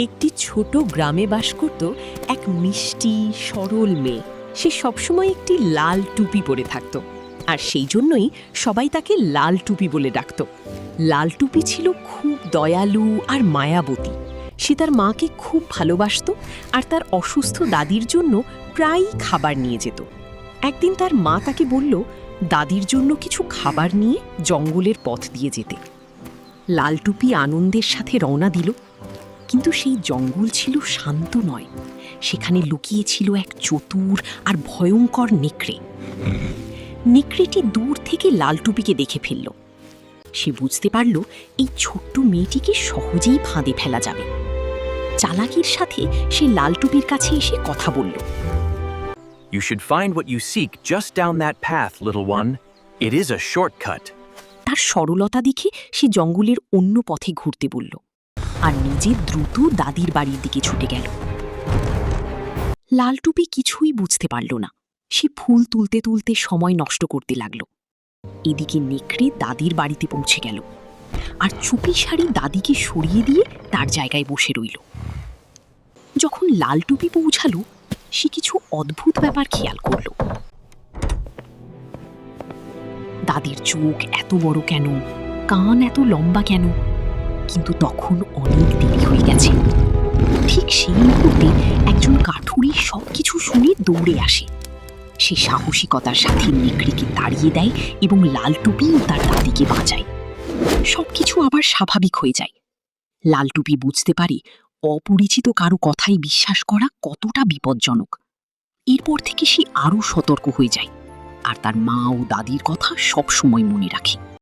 একটি ছোট গ্রামে বাস করত এক মিষ্টি সরল মেয়ে। সে সবসময় একটি লাল টুপি পরে থাকত, আর সেই জন্যই সবাই তাকে লাল টুপি বলে ডাকত। লাল টুপি ছিল খুব দয়ালু আর মায়াবতী। সে তার মাকে খুব ভালোবাসত আর তার অসুস্থ দাদির জন্য প্রায়ই খাবার নিয়ে যেত। একদিন তার মা তাকে বলল দাদির জন্য কিছু খাবার নিয়ে জঙ্গলের পথ দিয়ে যেতে। লাল টুপি আনন্দের সাথে রওনা দিল, কিন্তু সেই জঙ্গল ছিল শান্ত নয়। সেখানে লুকিয়ে ছিল এক চতুর আর ভয়ঙ্কর নেকড়ে। নেকড়েটি দূর থেকে লাল টুপিকে দেখে ফেলল। সে বুঝতে পারল এই ছোট্ট মেয়েটিকে সহজেই ফাঁদে ফেলা যাবে। চালাকির সাথে সে লাল টুপির কাছে এসে কথা বলল। You should find what you seek just down that path, little one. It is a shortcut. তার সরলতা দেখে সে জঙ্গলের অন্য পথে ঘুরতে বলল আর নিজে দ্রুত দাদির বাড়ির দিকে ছুটে গেল। লাল টুপি কিছুই বুঝতে পারল না। সে ফুল তুলতে তুলতে সময় নষ্ট করতে লাগল। এদিকে নেকড়ে দাদির বাড়িতে পৌঁছে গেল আর চুপি সারি দাদিকে সরিয়ে দিয়ে তার জায়গায় বসে রইল। যখন লাল টুপি পৌঁছালো, সে কিছু অদ্ভুত ব্যাপার খেয়াল করল। দাদির চোখ এত বড় কেন, কান এত লম্বা কেন? কিন্তু তখন অনেক দেরি হয়ে গেছে। ঠিক সেই মুহূর্তে একজন কাঠুরি সবকিছু শুনে দৌড়ে আসে। সে সাহসিকতার সাথে নেকড়েকে তাড়িয়ে দেয় এবং লাল টুপি ও তার দাদিকে বাঁচায়। সবকিছু আবার স্বাভাবিক হয়ে যায়। লাল টুপি বুঝতে পারে অপরিচিত কারো কথায় বিশ্বাস করা কতটা বিপজ্জনক। এরপর থেকে সে আরও সতর্ক হয়ে যায় আর তার মা ও দাদির কথা সব সময় মনে রাখে।